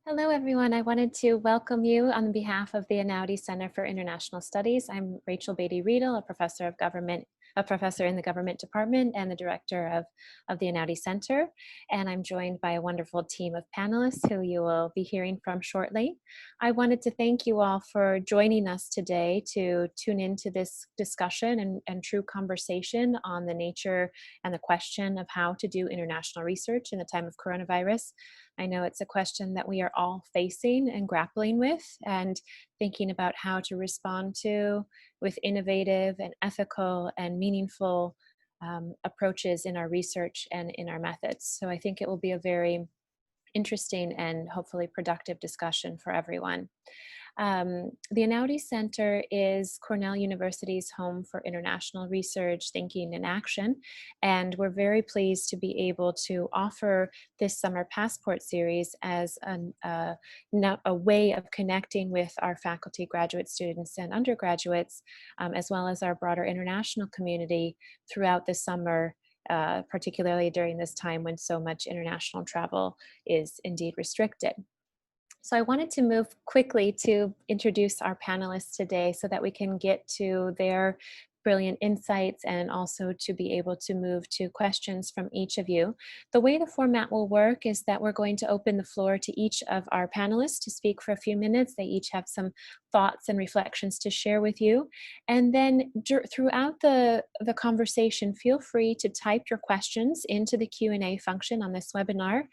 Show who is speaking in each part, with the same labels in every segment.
Speaker 1: Hello, everyone. I wanted to welcome you on behalf of the Einaudi Center for International Studies. I'm Rachel Beatty-Riedel, a professor in the government department and the director of the Einaudi Center. And I'm joined by a wonderful team of panelists who you will be hearing from shortly. I wanted to thank you all for joining us today to tune into this discussion and true conversation on the nature and the question of how to do international research in the time of coronavirus. I know it's a question that we are all facing and grappling with and thinking about how to respond to with innovative and ethical and meaningful approaches in our research and in our methods. So I think it will be a very interesting and hopefully productive discussion for everyone. The Einaudi Center is Cornell University's home for international research, thinking, and action, and we're very pleased to be able to offer this summer passport series as a way of connecting with our faculty, graduate students, and undergraduates, as well as our broader international community throughout the summer. Particularly during this time when so much international travel is indeed restricted. So I wanted to move quickly to introduce our panelists today so that we can get to their brilliant insights and also to be able to move to questions from each of you. The way the format will work is that we're going to open the floor to each of our panelists to speak for a few minutes. They each have some thoughts and reflections to share with you. And then throughout the conversation, feel free to type your questions into the Q&A function on this webinar.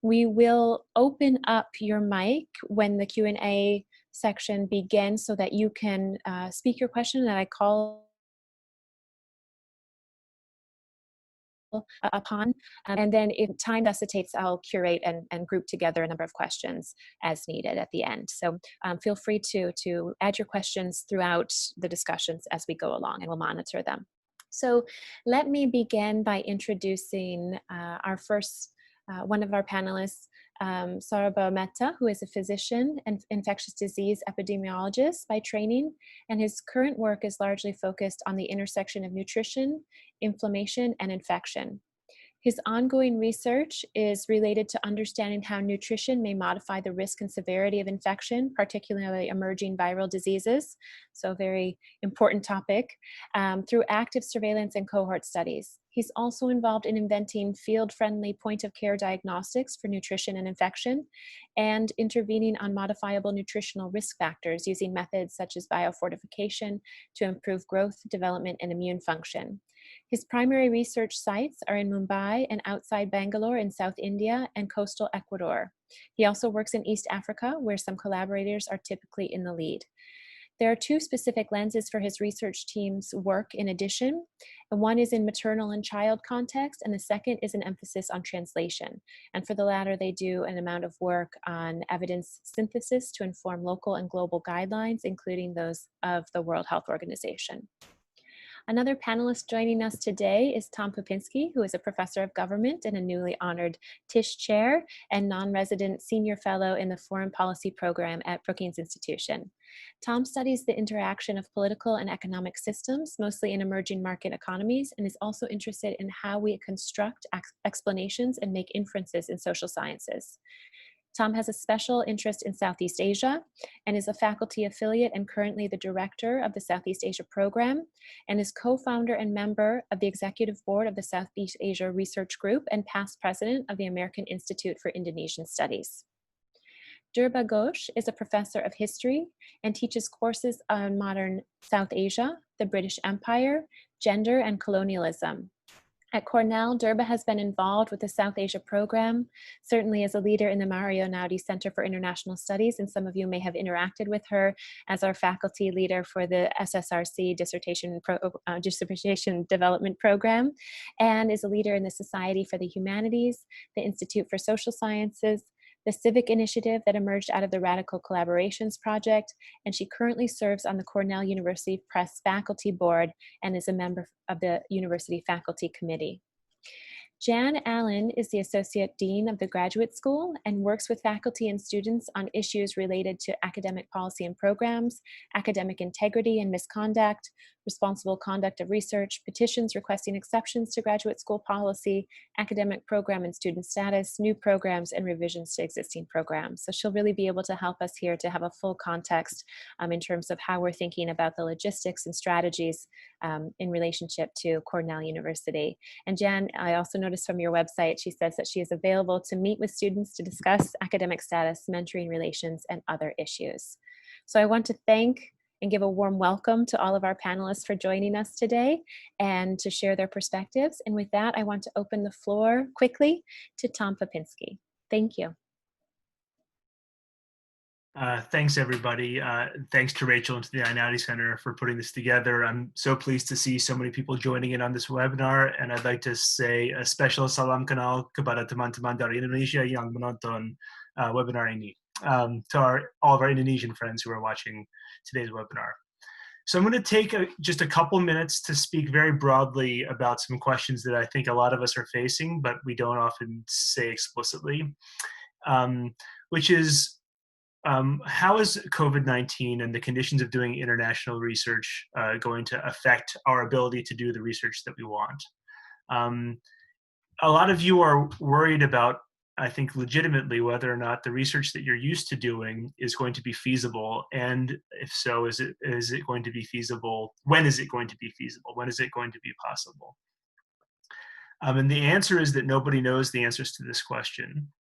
Speaker 1: We will open up your mic when the Q&A section begins so that you can speak your question that I call upon. And then if time necessitates, I'll curate and group together a number of questions as needed at the end. So feel free to add your questions throughout the discussions as we go along, and we'll monitor them. So let me begin by introducing our first one of our panelists, Beau Mehta, who is a physician and infectious disease epidemiologist by training, and his current work is largely focused on the intersection of nutrition, inflammation, and infection. His ongoing research is related to understanding how nutrition may modify the risk and severity of infection, particularly emerging viral diseases, so a very important topic, through active surveillance and cohort studies. He's also involved in inventing field-friendly point-of-care diagnostics for nutrition and infection, and intervening on modifiable nutritional risk factors using methods such as biofortification to improve growth, development, and immune function. His primary research sites are in Mumbai and outside Bangalore in South India and coastal Ecuador. He also works in East Africa, where some collaborators are typically in the lead. There are two specific lenses for his research team's work in addition. One is in maternal and child context, and the second is an emphasis on translation. And for the latter, they do an amount of work on evidence synthesis to inform local and global guidelines, including those of the World Health Organization. Another panelist joining us today is Poe Pinsky, who is a professor of government and a newly honored Tisch Chair and non-resident senior fellow in the Foreign Policy Program at Brookings Institution. Tom studies the interaction of political and economic systems, mostly in emerging market economies, and is also interested in how we construct explanations and make inferences in social sciences. Tom has a special interest in Southeast Asia and is a faculty affiliate and currently the director of the Southeast Asia program, and is co-founder and member of the executive board of the Southeast Asia Research Group and past president of the American Institute for Indonesian Studies. Beau Ghosh is a professor of history and teaches courses on modern South Asia, the British Empire, gender, and colonialism. At Cornell, Beau has been involved with the South Asia program, certainly as a leader in the Einaudi Center for International Studies, and some of you may have interacted with her as our faculty leader for the SSRC dissertation development program, and is a leader in the Society for the Humanities, the Institute for Social Sciences, the civic initiative that emerged out of the Radical Collaborations Project, and she currently serves on the Cornell University Press Faculty Board and is a member of the University Faculty Committee. Jan Allen is the Associate Dean of the Graduate School and works with faculty and students on issues related to academic policy and programs, academic integrity and misconduct, responsible conduct of research, petitions requesting exceptions to graduate school policy, academic program and student status, new programs, and revisions to existing programs. So she'll really be able to help us here to have a full context in terms of how we're thinking about the logistics and strategies in relationship to Cornell University. And Jan, I also noticed from your website, she says that she is available to meet with students to discuss academic status, mentoring relations, and other issues. So I want to thank and give a warm welcome to all of our panelists for joining us today and to share their perspectives. And with that, I want to open the floor quickly to Poe Pinsky. Thank you.
Speaker 2: Thanks, everybody. Thanks to Rachel and to the Einaudi Center for putting this together. I'm so pleased to see so many people joining in on this webinar, and I'd like to say a special salam kenal kepada teman-teman dari Indonesia yang menonton webinar ini, to all of our Indonesian friends who are watching today's webinar. So I'm going to take just a couple minutes to speak very broadly about some questions that I think a lot of us are facing, but we don't often say explicitly, which is, how is COVID-19 and the conditions of doing international research going to affect our ability to do the research that we want? A lot of you are worried about, I think legitimately, whether or not the research that you're used to doing is going to be feasible, and if so, is it going to be feasible? When is it going to be feasible? When is it going to be possible? And the answer is that nobody knows the answers to this question.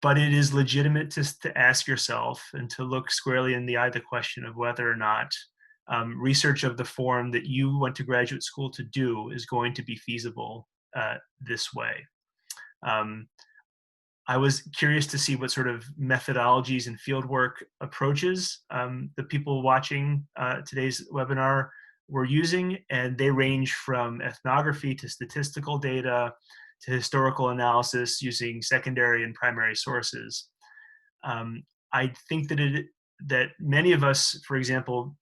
Speaker 2: But it is legitimate to ask yourself and to look squarely in the eye the question of whether or not research of the form that you went to graduate school to do is going to be feasible this way. I was curious to see what sort of methodologies and fieldwork approaches the people watching today's webinar were using, and they range from ethnography to statistical data to historical analysis using secondary and primary sources. I think that many of us, for example,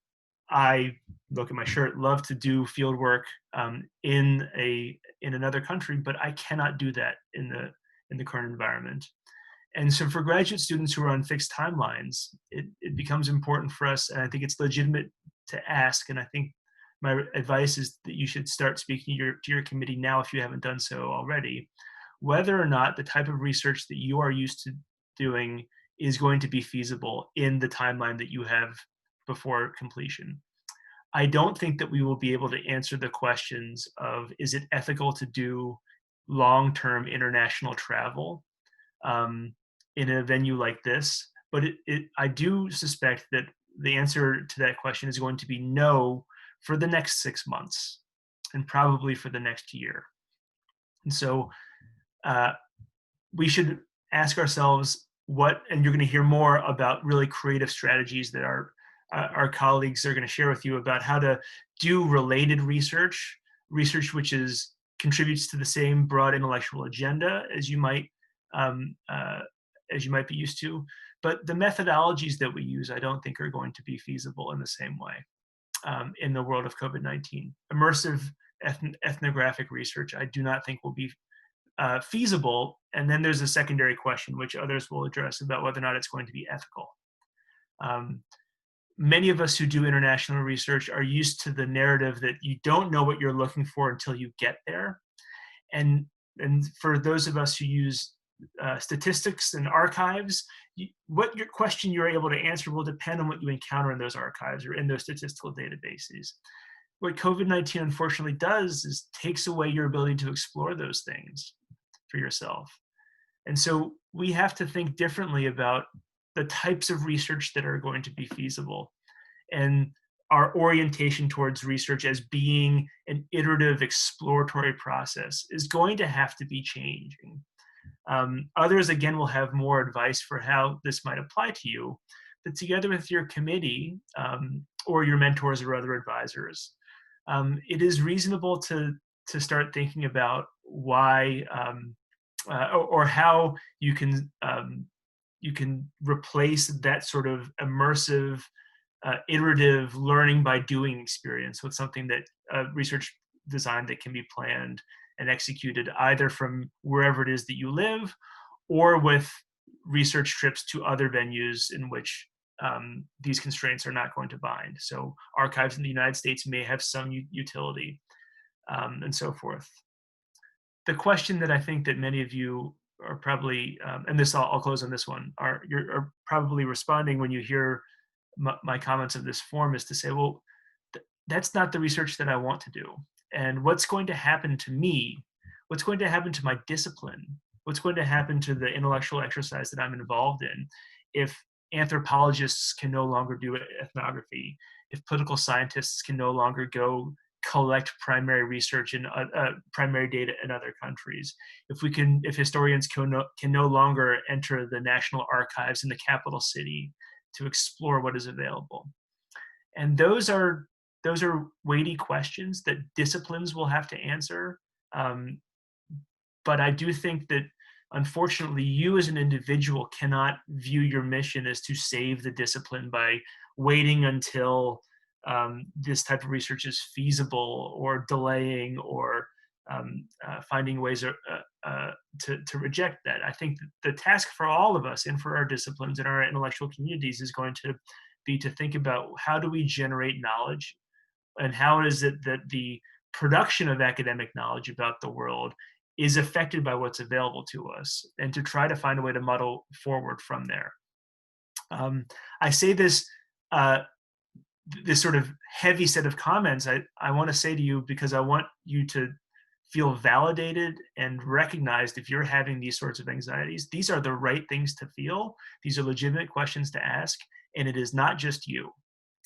Speaker 2: I look at my shirt, love to do field work in another country, but I cannot do that in the current environment. And so for graduate students who are on fixed timelines, it becomes important for us, and I think it's legitimate to ask, and I think my advice is that you should start speaking to your committee now, if you haven't done so already, whether or not the type of research that you are used to doing is going to be feasible in the timeline that you have before completion. I don't think that we will be able to answer the questions of, is it ethical to do long-term international travel in a venue like this? But I do suspect that the answer to that question is going to be no for the next 6 months, and probably for the next year. And so we should ask ourselves and you're going to hear more about really creative strategies that our colleagues are going to share with you about how to do related research which contributes to the same broad intellectual agenda as you might be used to. But the methodologies that we use, I don't think are going to be feasible in the same way. In the world of COVID-19. Immersive ethnographic research, I do not think will be feasible. And then there's a secondary question, which others will address, about whether or not it's going to be ethical. Many of us who do international research are used to the narrative that you don't know what you're looking for until you get there. And for those of us who use statistics and archives, what your question you're able to answer will depend on what you encounter in those archives or in those statistical databases. What COVID-19 unfortunately does is takes away your ability to explore those things for yourself. And so we have to think differently about the types of research that are going to be feasible, and our orientation towards research as being an iterative exploratory process is going to have to be changing. Others, again, will have more advice for how this might apply to you, but together with your committee or your mentors or other advisors, it is reasonable to start thinking about why or how you can replace that sort of immersive, iterative learning by doing experience with something that research design that can be planned and executed either from wherever it is that you live or with research trips to other venues in which these constraints are not going to bind. So archives in the United States may have some utility, and so forth. The question that I think that many of you are probably, and this I'll close on this one, are probably responding when you hear my comments of this form is to say, well, that's not the research that I want to do. And what's going to happen to me? What's going to happen to my discipline? What's going to happen to the intellectual exercise that I'm involved in if anthropologists can no longer do ethnography, if political scientists can no longer go collect primary research and primary data in other countries, if historians can no longer enter the national archives in the capital city to explore what is available? And those are weighty questions that disciplines will have to answer. But I do think that, unfortunately, you as an individual cannot view your mission as to save the discipline by waiting until this type of research is feasible, or delaying, or finding ways to reject that. I think the task for all of us and for our disciplines and our intellectual communities is going to be to think about how do we generate knowledge, and how is it that the production of academic knowledge about the world is affected by what's available to us, and to try to find a way to muddle forward from there. I say this sort of heavy set of comments, I want to say to you because I want you to feel validated and recognized if you're having these sorts of anxieties. These are the right things to feel. These are legitimate questions to ask, and it is not just you.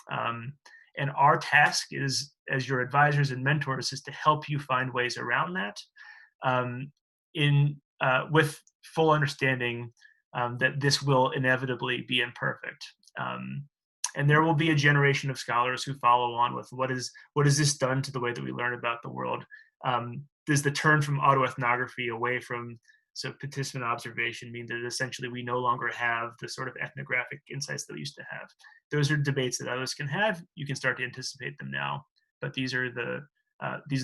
Speaker 2: And our task is, as your advisors and mentors, is to help you find ways around that, with full understanding that this will inevitably be imperfect. And there will be a generation of scholars who follow on with what has this done to the way that we learn about the world? Does the turn from autoethnography away from participant observation mean that essentially we no longer have the sort of ethnographic insights that we used to have? Those are debates that others can have. You can start to anticipate them now, but these are the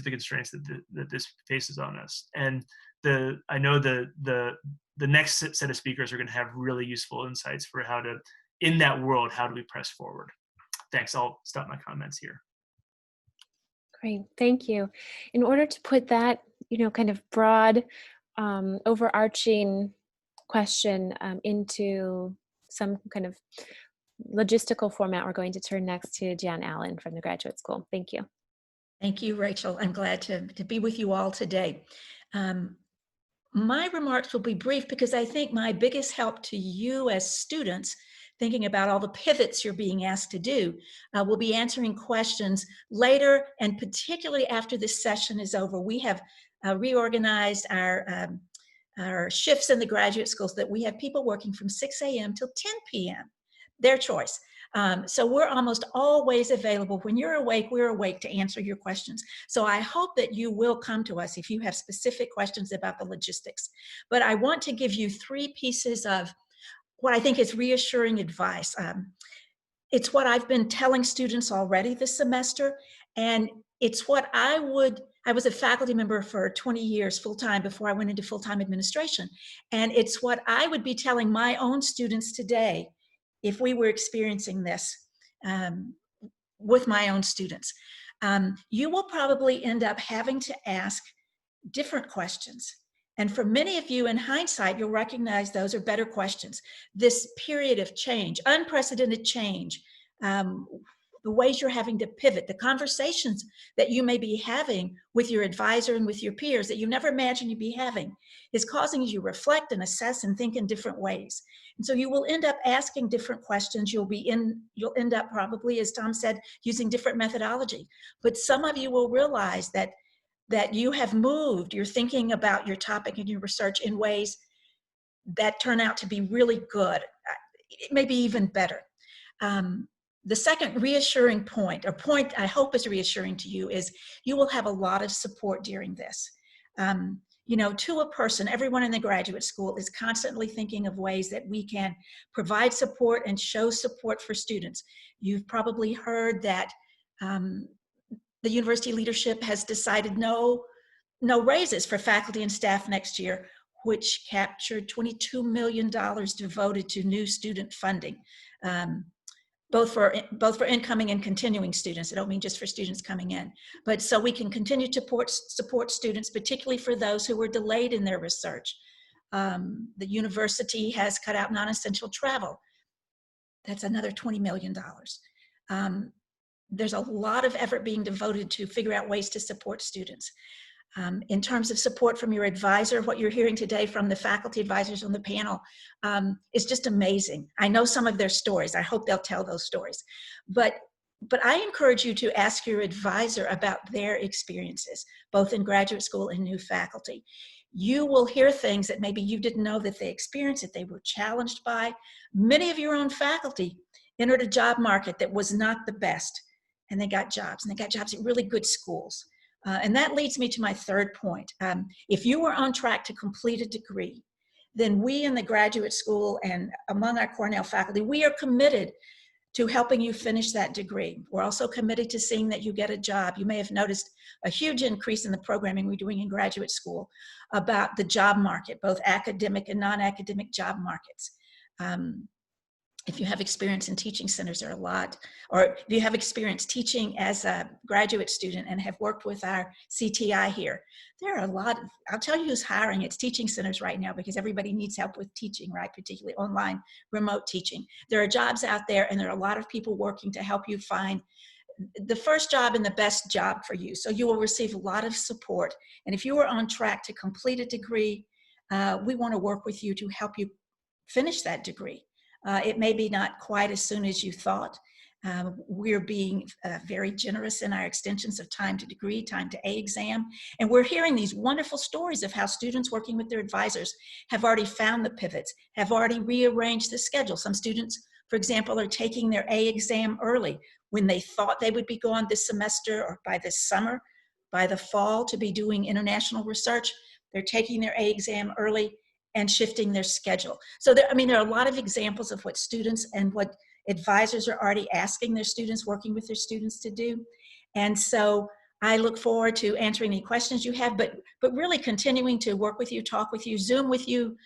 Speaker 2: constraints that this faces on us. And I know the next set of speakers are going to have really useful insights for how to, in that world, how do we press forward? Thanks. I'll stop my comments here.
Speaker 1: Great, thank you. In order to put that, kind of broad, overarching question into some kind of logistical format, we're going to turn next to Jan Allen from the Graduate School. Thank you.
Speaker 3: Thank you, Rachel. I'm glad to be with you all today. My remarks will be brief because I think my biggest help to you as students, thinking about all the pivots you're being asked to do, will be answering questions later, and particularly after this session is over. We have reorganized our shifts in the graduate schools so that we have people working from 6 a.m. till 10 p.m., their choice. So we're almost always available. When you're awake, we're awake to answer your questions. So I hope that you will come to us if you have specific questions about the logistics. But I want to give you 3 pieces of what I think is reassuring advice. It's what I've been telling students already this semester, and it's what I was a faculty member for 20 years full-time before I went into full-time administration. And it's what I would be telling my own students today if we were experiencing this with my own students. You will probably end up having to ask different questions. And for many of you, in hindsight, you'll recognize those are better questions. This period of change, unprecedented change, the ways you're having to pivot, the conversations that you may be having with your advisor and with your peers that you never imagined you'd be having, is causing you to reflect and assess and think in different ways. And so you will end up asking different questions. You'll end up probably, as Tom said, using different methodology. But some of you will realize that you have moved, you're thinking about your topic and your research in ways that turn out to be really good, maybe even better. The second reassuring point, or point I hope is reassuring to you, is you will have a lot of support during this. To a person, everyone in the graduate school is constantly thinking of ways that we can provide support and show support for students. You've probably heard that the university leadership has decided no, no raises for faculty and staff next year, which captured $22 million devoted to new student funding, both for incoming and continuing students. I don't mean just for students coming in, but so we can continue to support students, particularly for those who were delayed in their research. The university has cut out non-essential travel. That's another $20 million. There's a lot of effort being devoted to figure out ways to support students. In terms of support from your advisor, what you're hearing today from the faculty advisors on the panel is just amazing. I know some of their stories. I hope they'll tell those stories. But I encourage you to ask your advisor about their experiences, both in graduate school and new faculty. You will hear things that maybe you didn't know that they experienced, that they were challenged by. Many of your own faculty entered a job market that was not the best, and they got jobs, and they got jobs at really good schools. And that leads me to my third point. If you are on track to complete a degree, then we in the graduate school and among our Cornell faculty, we are committed to helping you finish that degree. We're also committed to seeing that you get a job. You may have noticed a huge increase in the programming we're doing in graduate school about the job market, both academic and non-academic job markets. If you have experience in teaching centers, there are a lot, or if you have experience teaching as a graduate student and have worked with our CTI here, there are a lot of, I'll tell you who's hiring. It's teaching centers right now because everybody needs help with teaching, right? Particularly online, remote teaching. There are jobs out there and there are a lot of people working to help you find the first job and the best job for you. So you will receive a lot of support. And if you are on track to complete a degree, we want to work with you to help you finish that degree. It may be not quite as soon as you thought. We're being very generous in our extensions of time to degree, time to A exam. And we're hearing these wonderful stories of how students working with their advisors have already found the pivots, have already rearranged the schedule. Some students, for example, are taking their A exam early when they thought they would be gone this semester or by this summer, by the fall to be doing international research. They're taking their A exam early and shifting their schedule. So there are a lot of examples of what students and what advisors are already asking their students, working with their students to do. And so I look forward to answering any questions you have, but really continuing to work with you, talk with you, Zoom with you,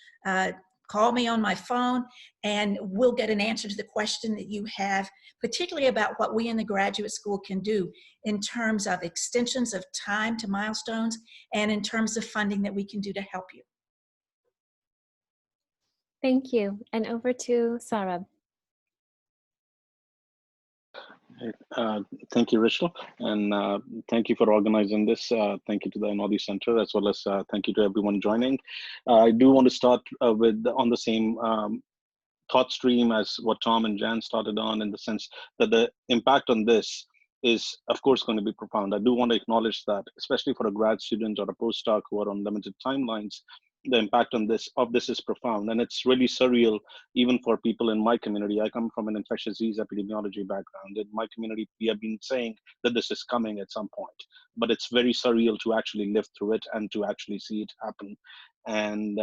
Speaker 3: call me on my phone, and we'll get an answer to the question that you have, particularly about what we in the graduate school can do in terms of extensions of time to milestones and in terms of funding that we can do to help you.
Speaker 1: Thank you. And over to Sarah.
Speaker 4: Thank you, Rachel, and thank you for organizing this. Thank you to the Einaudi Center, as well as thank you to everyone joining. I do want to start on the same thought stream as what Tom and Jan started on, in the sense that the impact on this is, of course, going to be profound. I do want to acknowledge that, especially for a grad student or a postdoc who are on limited timelines, the impact on this is profound, and it's really surreal even for people in my community. I come from an infectious disease epidemiology background. In my community, we have been saying that this is coming at some point, but it's very surreal to actually live through it and to actually see it happen. And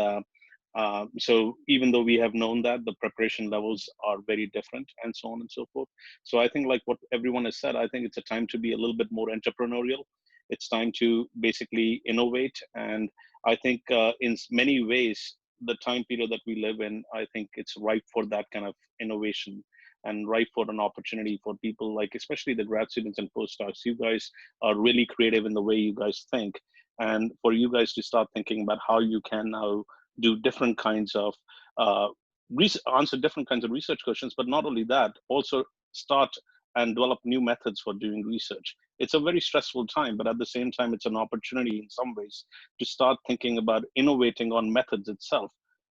Speaker 4: so even though we have known that, the preparation levels are very different and so on and so forth. So I think, like what everyone has said, I think it's a time to be a little bit more entrepreneurial. It's time to basically innovate. And I think in many ways, the time period that we live in, I think it's ripe for that kind of innovation and ripe for an opportunity for people, like especially the grad students and postdocs. You guys are really creative in the way you guys think. And for you guys to start thinking about how you can now do different kinds of answer different kinds of research questions, but not only that, also start and develop new methods for doing research. It's a very stressful time, but at the same time, it's an opportunity in some ways to start thinking about innovating on methods itself.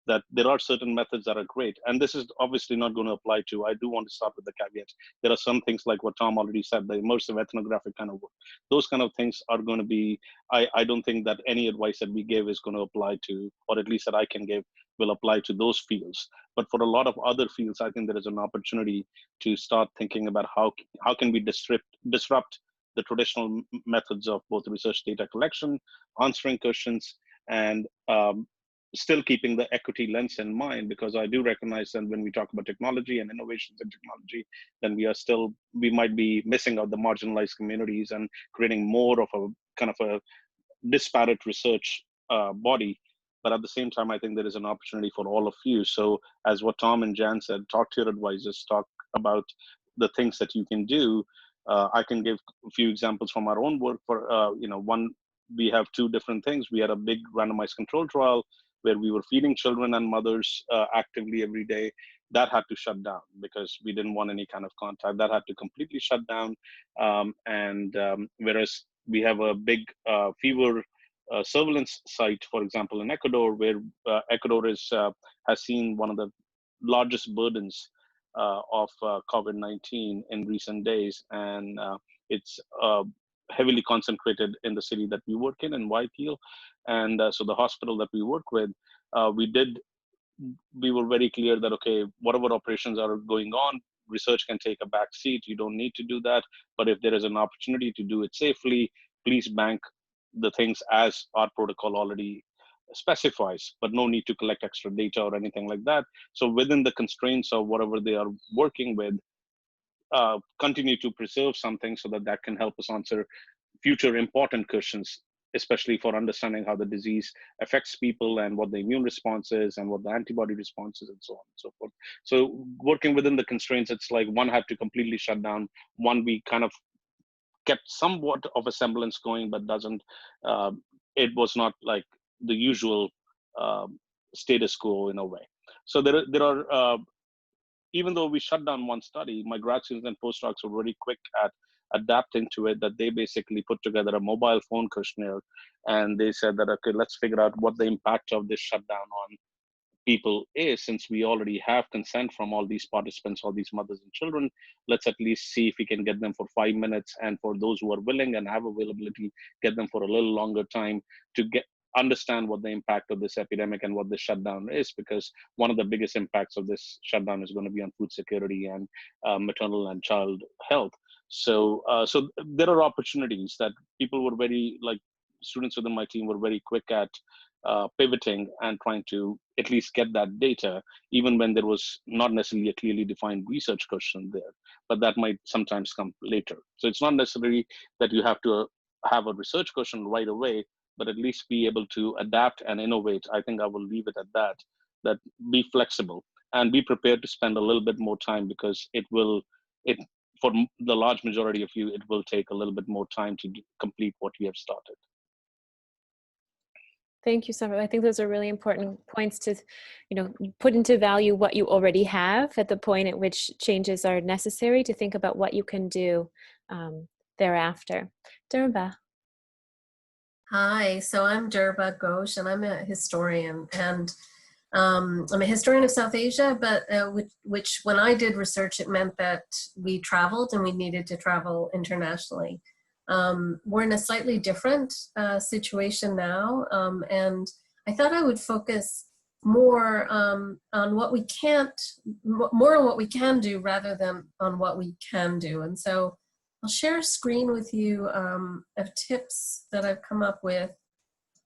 Speaker 4: That there are certain methods that are great. And this is obviously not going to apply to, I do want to start with the caveat. There are some things like what Tom already said, the immersive ethnographic kind of work. Those kind of things are going to be, I don't think that any advice that we give is going to apply to, or at least that I can give, will apply to those fields. But for a lot of other fields, I think there is an opportunity to start thinking about how can we disrupt the traditional methods of both research data collection, answering questions, and still keeping the equity lens in mind, because I do recognize that when we talk about technology and innovations in technology, then we might be missing out the marginalized communities and creating more of a kind of a disparate research body. But at the same time, I think there is an opportunity for all of you. So as what Tom and Jan said, talk to your advisors, talk about the things that you can do. I can give a few examples from our own work. For one, we have two different things. We had a big randomized control trial where we were feeding children and mothers actively every day. That had to shut down because we didn't want any kind of contact. That had to completely shut down. Whereas we have a big fever surveillance site, for example, in Ecuador, where Ecuador has seen one of the largest burdens of COVID-19 in recent days. And it's heavily concentrated in the city that we work in Guayaquil. And so the hospital that we work with, we were very clear that, okay, whatever operations are going on, research can take a back seat. You don't need to do that. But if there is an opportunity to do it safely, please bank the things as our protocol already specifies, but no need to collect extra data or anything like that. So within the constraints of whatever they are working with, continue to preserve something so that can help us answer future important questions, especially for understanding how the disease affects people and what the immune response is and what the antibody response is and so on and so forth. So working within the constraints, it's like one had to completely shut down. One, we kind of kept somewhat of a semblance going, but it was not like the usual status quo in a way. So there are even though we shut down one study, my grad students and postdocs were very quick at adapting to it, that they basically put together a mobile phone questionnaire, and they said that, okay, let's figure out what the impact of this shutdown on people is. Since we already have consent from all these participants, all these mothers and children, let's at least see if we can get them for 5 minutes, and for those who are willing and have availability, get them for a little longer time to understand what the impact of this epidemic and what this shutdown is, because one of the biggest impacts of this shutdown is going to be on food security and maternal and child health. So there are opportunities that people were students within my team were very quick at pivoting and trying to at least get that data, even when there was not necessarily a clearly defined research question there, but that might sometimes come later. So it's not necessarily that you have to have a research question right away, but at least be able to adapt and innovate. I think I will leave it at that be flexible and be prepared to spend a little bit more time, because for the large majority of you, it will take a little bit more time to complete what we have started.
Speaker 1: Thank you, Samir. I think those are really important points to, put into value what you already have at the point at which changes are necessary, to think about what you can do thereafter. Durba.
Speaker 5: Hi, so I'm Durba Ghosh, and I'm a historian, and I'm a historian of South Asia, but which when I did research, it meant that we traveled and we needed to travel internationally. We're in a slightly different situation now, and I thought I would focus more on what we more on what we can do rather than on what we can do. And so I'll share a screen with you of tips that I've come up with.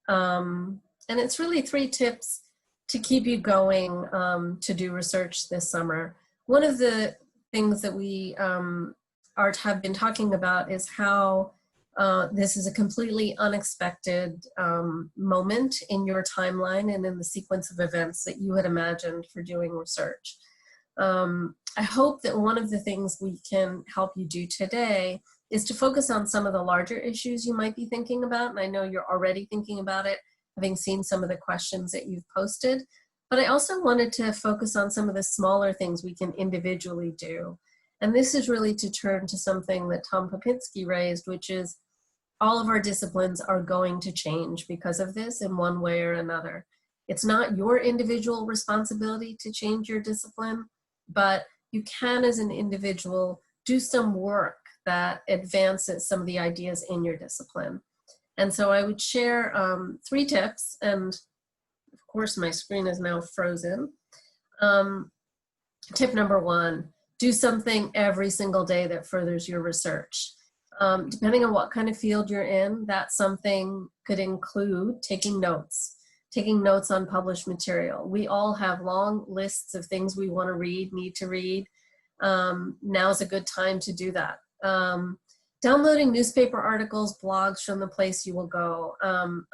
Speaker 5: And it's really 3 tips to keep you going to do research this summer. One of the things that we have been talking about is how this is a completely unexpected moment in your timeline and in the sequence of events that you had imagined for doing research. I hope that one of the things we can help you do today is to focus on some of the larger issues you might be thinking about. And I know you're already thinking about it, having seen some of the questions that you've posted. But I also wanted to focus on some of the smaller things we can individually do. And this is really to turn to something that Tom Pinsky raised, which is all of our disciplines are going to change because of this in one way or another. It's not your individual responsibility to change your discipline, but you can, as an individual, do some work that advances some of the ideas in your discipline. And so I would share 3 tips, and of course my screen is now frozen. Tip number 1, do something every single day that furthers your research. Depending on what kind of field you're in, that something could include taking notes on published material. We all have long lists of things we want to read, need to read. Now's a good time to do that. downloading newspaper articles, blogs from the place you will go.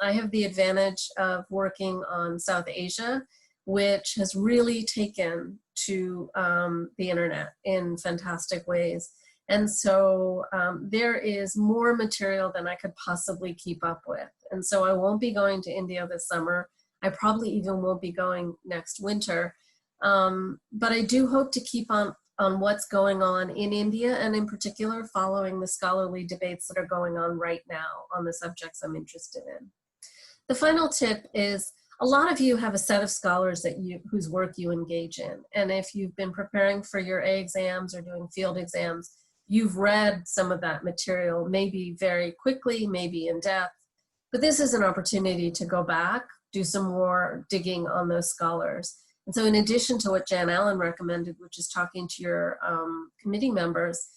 Speaker 5: I have the advantage of working on South Asia, which has really taken to the internet in fantastic ways. And so there is more material than I could possibly keep up with. And so I won't be going to India this summer. I probably even won't be going next winter. But I do hope to keep on what's going on in India, and in particular following the scholarly debates that are going on right now on the subjects I'm interested in. The final tip is, a lot of you have a set of scholars whose work you engage in. And if you've been preparing for your A exams or doing field exams, you've read some of that material, maybe very quickly, maybe in depth. But this is an opportunity to go back, do some more digging on those scholars. And so in addition to what Jan Allen recommended, which is talking to your committee members,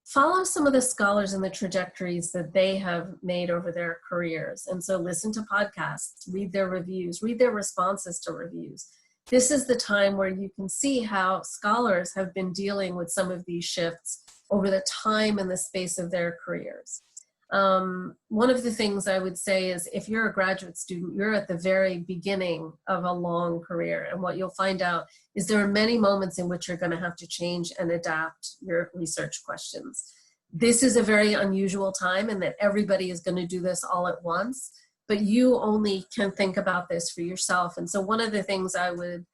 Speaker 5: follow some of the scholars and the trajectories that they have made over their careers. And so listen to podcasts, read their reviews, read their responses to reviews. This is the time where you can see how scholars have been dealing with some of these shifts over the time and the space of their careers. One of the things I would say is, if you're a graduate student, you're at the very beginning of a long career. And what you'll find out is there are many moments in which you're going to have to change and adapt your research questions. This is a very unusual time in that everybody is going to do this all at once, but you only can think about this for yourself. And so one of the things I would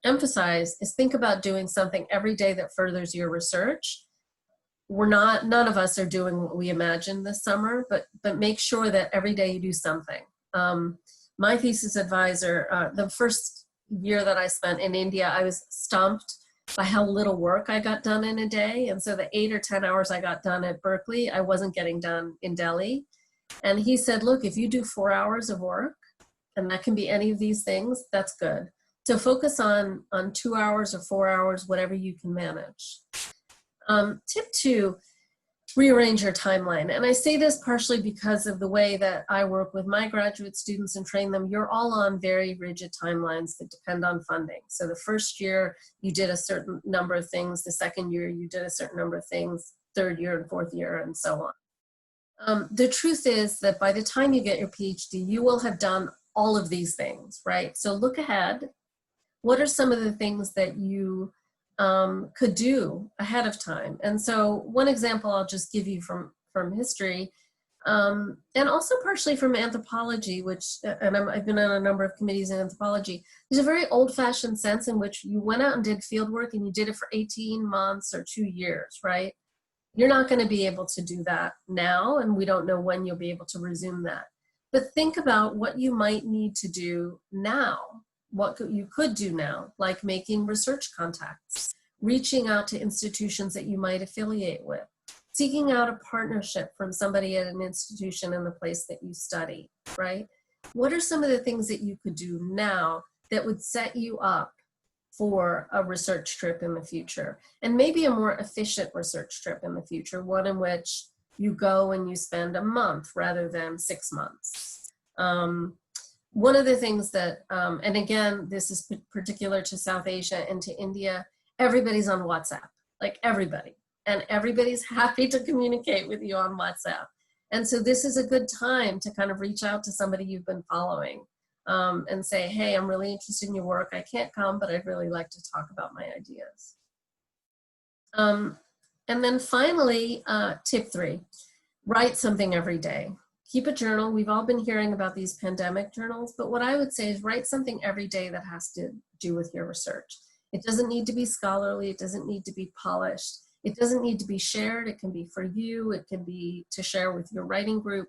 Speaker 5: emphasize is think about doing something every day that furthers your research. None of us are doing what we imagined this summer, but make sure that every day you do something. My thesis advisor, the first year that I spent in India, I was stumped by how little work I got done in a day. And so the 8 or 10 hours I got done at Berkeley, I wasn't getting done in Delhi. And he said, look, if you do 4 hours of work, and that can be any of these things, that's good. So focus on 2 hours or 4 hours, whatever you can manage. Tip 2, rearrange your timeline. And I say this partially because of the way that I work with my graduate students and train them. You're all on very rigid timelines that depend on funding. So the first year you did a certain number of things, the second year you did a certain number of things, third year and fourth year, and so on. The truth is that by the time you get your PhD, you will have done all of these things, right? So look ahead. What are some of the things that you could do ahead of time? And so one example I'll just give you from history, and also partially from anthropology, I've been on a number of committees in anthropology. There's a very old-fashioned sense in which you went out and did field work and you did it for 18 months or 2 years, right? You're not going to be able to do that now, and we don't know when you'll be able to resume that. But think about what you might need to do now. What you could do now, like making research contacts, reaching out to institutions that you might affiliate with, seeking out a partnership from somebody at an institution in the place that you study, right? What are some of the things that you could do now that would set you up for a research trip in the future? And maybe a more efficient research trip in the future, one in which you go and you spend a month rather than 6 months. One of the things that, and again, this is particular to South Asia and to India, everybody's on WhatsApp, like everybody. And everybody's happy to communicate with you on WhatsApp. And so this is a good time to kind of reach out to somebody you've been following and say, hey, I'm really interested in your work. I can't come, but I'd really like to talk about my ideas. And then finally, tip 3, write something every day. Keep a journal. We've all been hearing about these pandemic journals, but what I would say is write something every day that has to do with your research. It doesn't need to be scholarly. It doesn't need to be polished. It doesn't need to be shared. It can be for you. It can be to share with your writing group.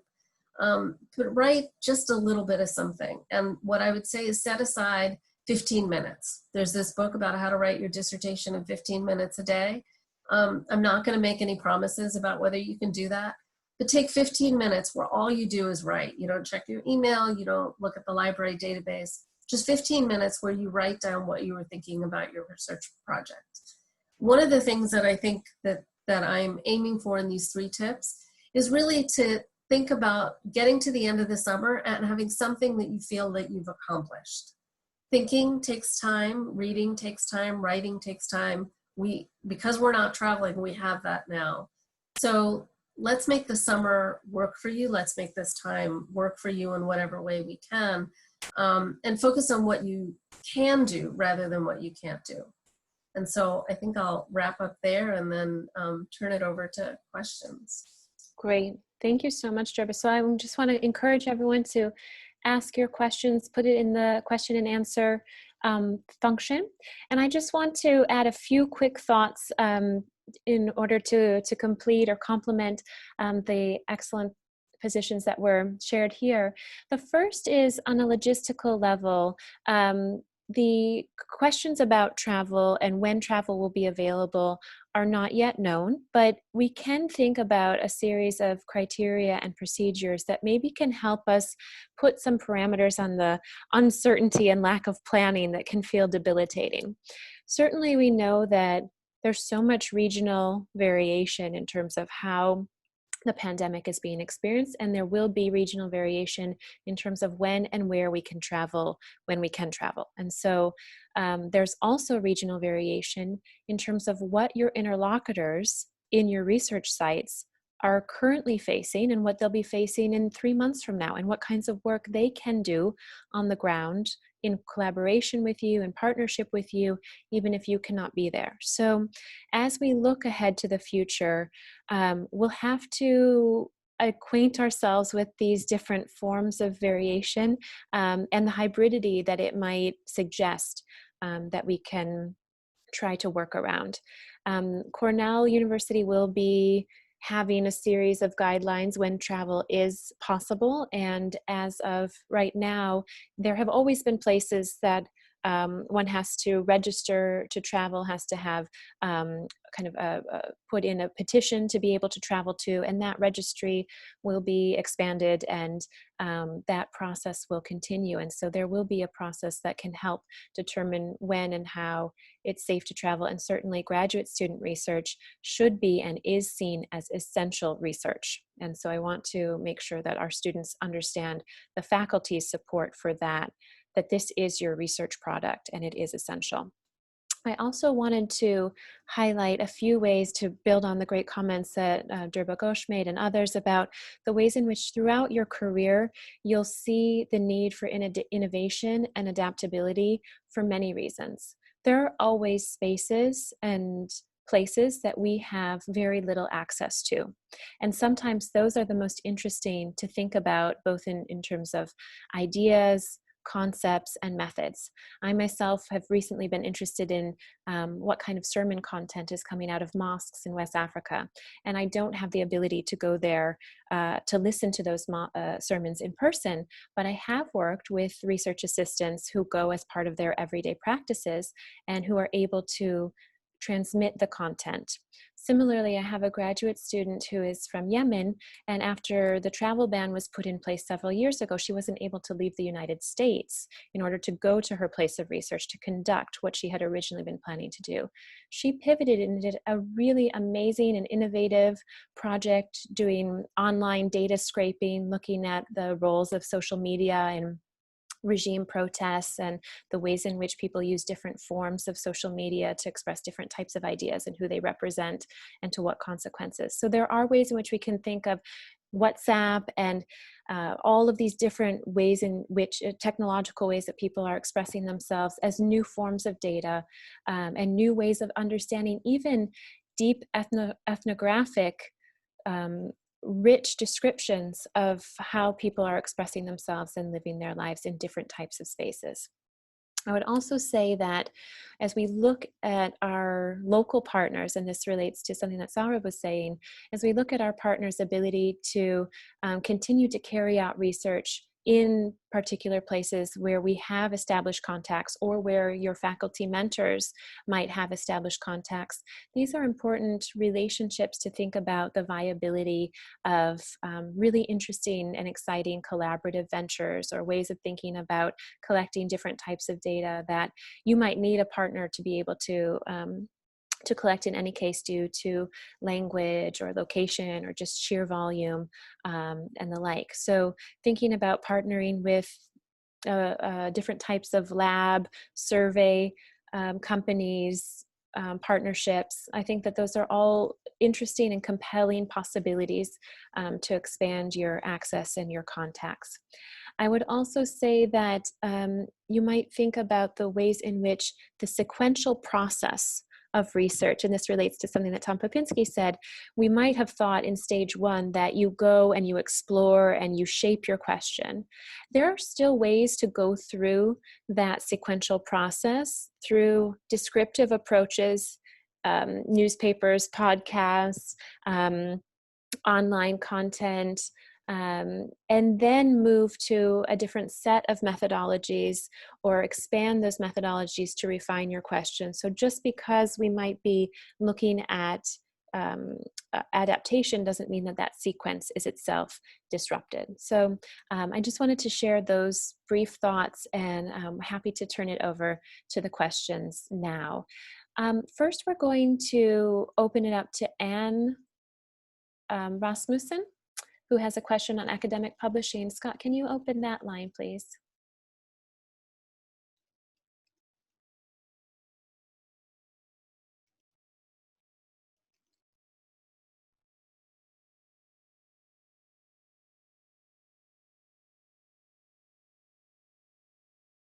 Speaker 5: But write just a little bit of something. And what I would say is set aside 15 minutes. There's this book about how to write your dissertation in 15 minutes a day. I'm not going to make any promises about whether you can do that. But take 15 minutes where all you do is write. You don't check your email. You don't look at the library database. Just 15 minutes where you write down what you were thinking about your research project. One of the things that I think that I'm aiming for in these 3 tips is really to think about getting to the end of the summer and having something that you feel that you've accomplished. Thinking takes time. Reading takes time. Writing takes time. Because we're not traveling, we have that now. So let's make the summer work for you. Let's make this time work for you in whatever way we can, and focus on what you can do rather than what you can't do. And so I think I'll wrap up there and then turn it over to questions.
Speaker 1: Great. Thank you so much, Derba. So I just want to encourage everyone to ask your questions, put it in the question and answer function. And I just want to add a few quick thoughts in order to complete or complement the excellent positions that were shared here. The first is on a logistical level. The questions about travel and when travel will be available are not yet known, but we can think about a series of criteria and procedures that maybe can help us put some parameters on the uncertainty and lack of planning that can feel debilitating. Certainly, we know that there's so much regional variation in terms of how the pandemic is being experienced, and there will be regional variation in terms of when and where we can travel, when we can travel. And so there's also regional variation in terms of what your interlocutors in your research sites are currently facing and what they'll be facing in 3 months from now, and what kinds of work they can do on the ground in collaboration with you, in partnership with you, even if you cannot be there. So as we look ahead to the future, we'll have to acquaint ourselves with these different forms of variation and the hybridity that it might suggest that we can try to work around. Cornell University will be having a series of guidelines when travel is possible. And as of right now, there have always been places that one has to register to travel, has to have put in a petition to be able to travel to, and that registry will be expanded, and that process will continue. And so there will be a process that can help determine when and how it's safe to travel. And certainly graduate student research should be and is seen as essential research. And so I want to make sure that our students understand the faculty's support for that this is your research product and it is essential. I also wanted to highlight a few ways to build on the great comments that Durba Ghosh made and others about the ways in which throughout your career, you'll see the need for innovation and adaptability for many reasons. There are always spaces and places that we have very little access to. And sometimes those are the most interesting to think about, both in terms of ideas, concepts, and methods. I myself have recently been interested in what kind of sermon content is coming out of mosques in West Africa. And I don't have the ability to go there to listen to those sermons in person, but I have worked with research assistants who go as part of their everyday practices and who are able to transmit the content. Similarly, I have a graduate student who is from Yemen, and after the travel ban was put in place several years ago, she wasn't able to leave the United States in order to go to her place of research to conduct what she had originally been planning to do. She pivoted and did a really amazing and innovative project doing online data scraping, looking at the roles of social media and regime protests and the ways in which people use different forms of social media to express different types of ideas and who they represent and to what consequences. So there are ways in which we can think of WhatsApp and all of these different ways in which technological ways that people are expressing themselves as new forms of data and new ways of understanding even deep ethnographic rich descriptions of how people are expressing themselves and living their lives in different types of spaces. I would also say that as we look at our local partners, and this relates to something that Saurabh was saying, as we look at our partners' ability to continue to carry out research in particular places where we have established contacts or where your faculty mentors might have established contacts. These are important relationships to think about the viability of really interesting and exciting collaborative ventures or ways of thinking about collecting different types of data that you might need a partner to be able to collect in any case due to language or location or just sheer volume and the like. So thinking about partnering with different types of lab, survey companies, partnerships, I think that those are all interesting and compelling possibilities to expand your access and your contacts. I would also say that you might think about the ways in which the sequential process of research, and this relates to something that Poe Pinsky said, we might have thought in stage one that you go and you explore and you shape your question. There are still ways to go through that sequential process through descriptive approaches, newspapers, podcasts, online content, and then move to a different set of methodologies or expand those methodologies to refine your question. So just because we might be looking at adaptation doesn't mean that that sequence is itself disrupted. So I just wanted to share those brief thoughts, and I'm happy to turn it over to the questions now. First, we're going to open it up to Anne Rasmussen, who has a question on academic publishing. Scott, can you open that line, please?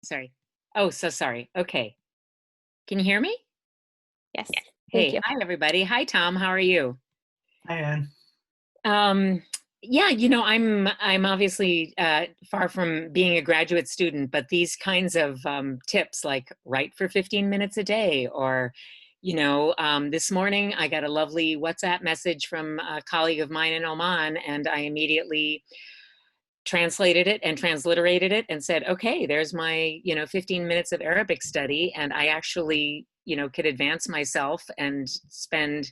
Speaker 6: Sorry. Oh, so sorry. Okay. Can you hear me?
Speaker 1: Yes.
Speaker 6: Hey,
Speaker 1: Thank you.
Speaker 6: hi everybody. Hi Tom, how are you?
Speaker 2: Hi, Anne.
Speaker 6: Yeah, you know, I'm obviously far from being a graduate student, but these kinds of tips like write for 15 minutes a day, or, you know, this morning I got a lovely WhatsApp message from a colleague of mine in Oman, and I immediately translated it and transliterated it and said, okay, there's my, you know, 15 minutes of Arabic study. And I actually, you know, could advance myself and spend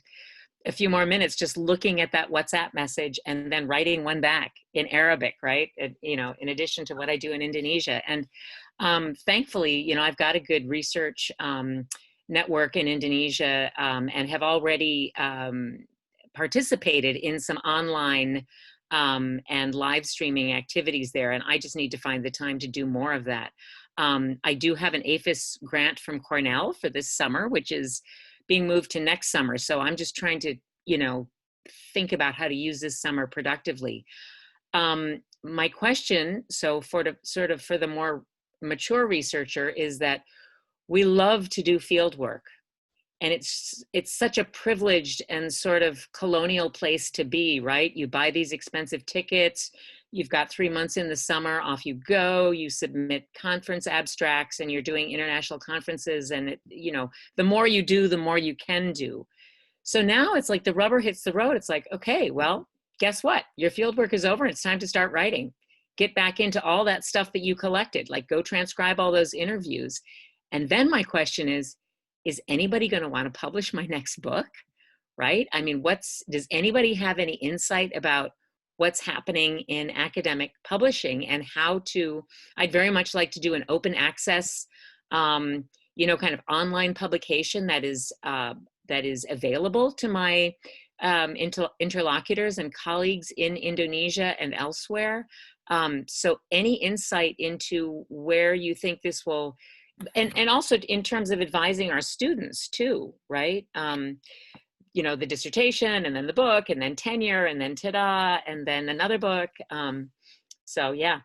Speaker 6: a few more minutes just looking at that WhatsApp message and then writing one back in Arabic, right? You know, in addition to what I do in Indonesia. And thankfully, you know, I've got a good research network in Indonesia and have already participated in some online and live streaming activities there. And I just need to find the time to do more of that. I do have an APHIS grant from Cornell for this summer, which is being moved to next summer. So I'm just trying to, you know, think about how to use this summer productively. My question, so for the more mature researcher, is that we love to do field work. And it's such a privileged and sort of colonial place to be, right? You buy these expensive tickets, you've got 3 months in the summer, off you go, you submit conference abstracts, and you're doing international conferences. And, you know, the more you do, the more you can do. So now it's like the rubber hits the road. It's like, okay, well, guess what? Your field work is over and it's time to start writing. Get back into all that stuff that you collected, like go transcribe all those interviews. And then my question is anybody going to want to publish my next book, right? I mean, does anybody have any insight about what's happening in academic publishing and how to, I'd very much like to do an open access, you know, kind of online publication that is available to my interlocutors and colleagues in Indonesia and elsewhere. So any insight into where you think this will, and also in terms of advising our students too, right? You know, the dissertation and then the book and then tenure and then ta-da, and then another book. So yeah,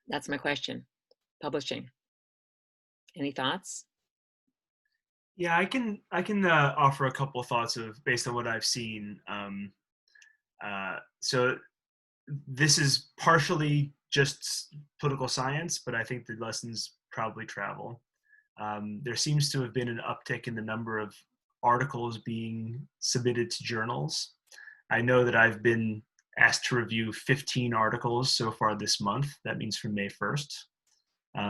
Speaker 6: that's my question. Publishing. Any thoughts?
Speaker 2: Yeah, I can offer a couple of thoughts based on what I've seen. So this is partially just political science, but I think the lessons probably travel. There seems to have been an uptick in the number of articles being submitted to journals. I know that I've been asked to review 15 articles so far this month. That means from May 1st,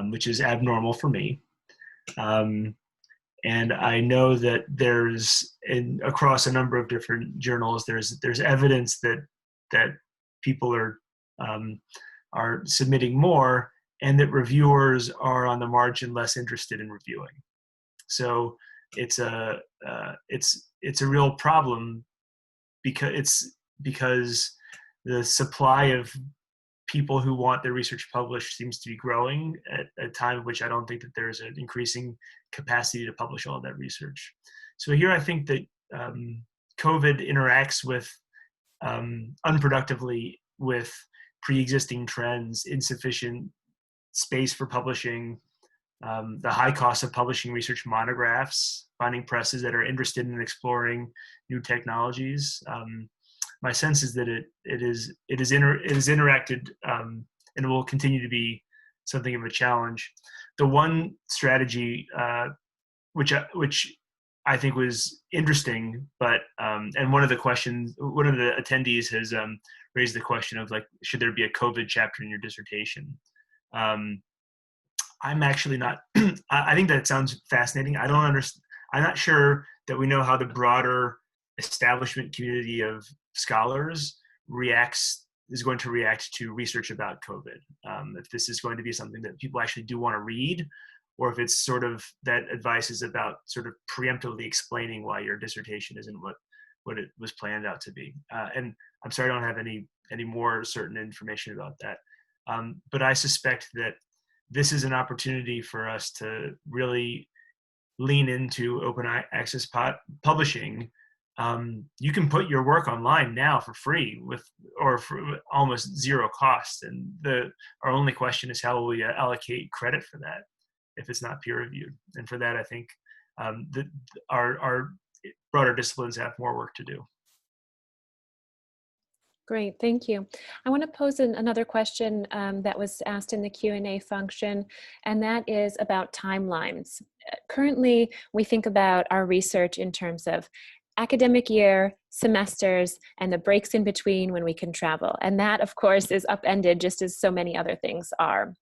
Speaker 2: which is abnormal for me. And I know that across a number of different journals, there's evidence that people are submitting more, and that reviewers are on the margin less interested in reviewing. So it's a real problem because the supply of people who want their research published seems to be growing at a time in which I don't think that there's an increasing capacity to publish all that research. So here I think that COVID interacts with unproductively with pre-existing trends, insufficient space for publishing, the high cost of publishing research monographs, finding presses that are interested in exploring new technologies. My sense is that it is interacted and will continue to be something of a challenge. The one strategy which I think was interesting, but and one of the attendees has raised the question of, like, should there be a COVID chapter in your dissertation? I'm actually not. I think that sounds fascinating. I don't understand. I'm not sure that we know how the broader establishment community of scholars is going to react to research about COVID. If this is going to be something that people actually do want to read, or if it's sort of that advice is about sort of preemptively explaining why your dissertation isn't what it was planned out to be. And I'm sorry I don't have any more certain information about that. But I suspect that this is an opportunity for us to really lean into open access publishing. You can put your work online now for free for almost zero cost. And our only question is, how will we allocate credit for that if it's not peer reviewed? And for that, I think our broader disciplines have more work to do.
Speaker 1: Great, thank you. I want to pose another question that was asked in the Q&A function, and that is about timelines. Currently, we think about our research in terms of academic year, semesters, and the breaks in between when we can travel. And that, of course, is upended just as so many other things are.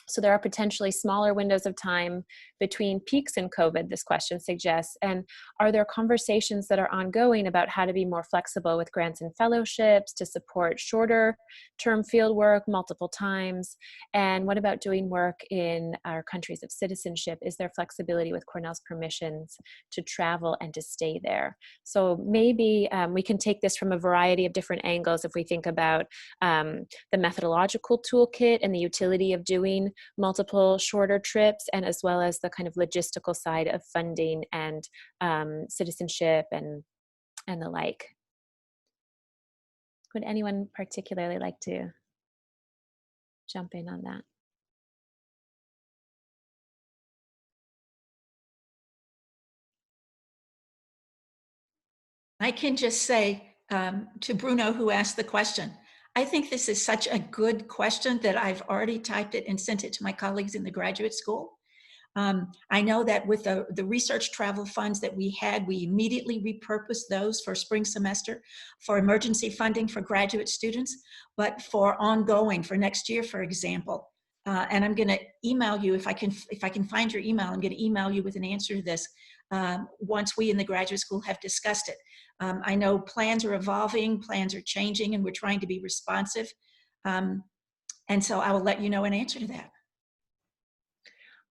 Speaker 1: So there are potentially smaller windows of time between peaks in COVID, this question suggests. And are there conversations that are ongoing about how to be more flexible with grants and fellowships to support shorter term field work multiple times? And what about doing work in our countries of citizenship? Is there flexibility with Cornell's permissions to travel and to stay there? So maybe we can take this from a variety of different angles if we think about the methodological toolkit and the utility of doing multiple shorter trips, and as well as the kind of logistical side of funding and citizenship and the like. Would anyone particularly like to jump in on that?
Speaker 3: I can just say to Bruno, who asked the question, I think this is such a good question that I've already typed it and sent it to my colleagues in the graduate school. I know that with the research travel funds that we had, we immediately repurposed those for spring semester for emergency funding for graduate students, but for ongoing, for next year, for example. And I'm going to email you, if I can find your email, I'm going to email you with an answer to this once we in the graduate school have discussed it. I know plans are evolving, plans are changing, and we're trying to be responsive. And so I will let you know an answer to that.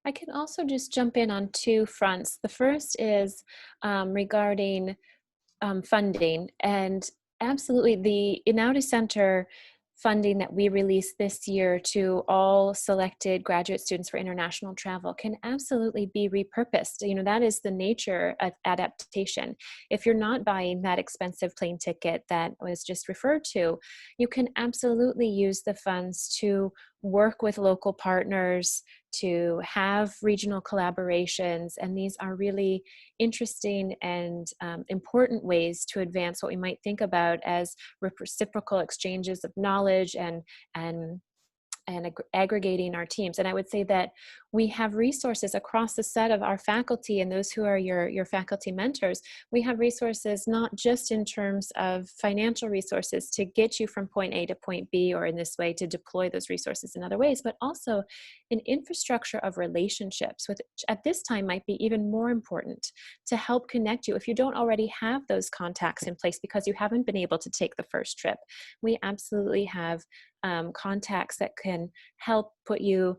Speaker 1: I can also just jump in on two fronts. The first is regarding funding, and absolutely the Einaudi Center funding that we released this year to all selected graduate students for international travel can absolutely be repurposed. You know, that is the nature of adaptation. If you're not buying that expensive plane ticket that was just referred to, you can absolutely use the funds to work with local partners, to have regional collaborations, and these are really interesting and important ways to advance what we might think about as reciprocal exchanges of knowledge and aggregating our teams. And I would say that we have resources across the set of our faculty and those who are your faculty mentors. We have resources not just in terms of financial resources to get you from point A to point B, or in this way to deploy those resources in other ways, but also an infrastructure of relationships, which at this time might be even more important to help connect you if you don't already have those contacts in place because you haven't been able to take the first trip. We absolutely have contacts that can help put you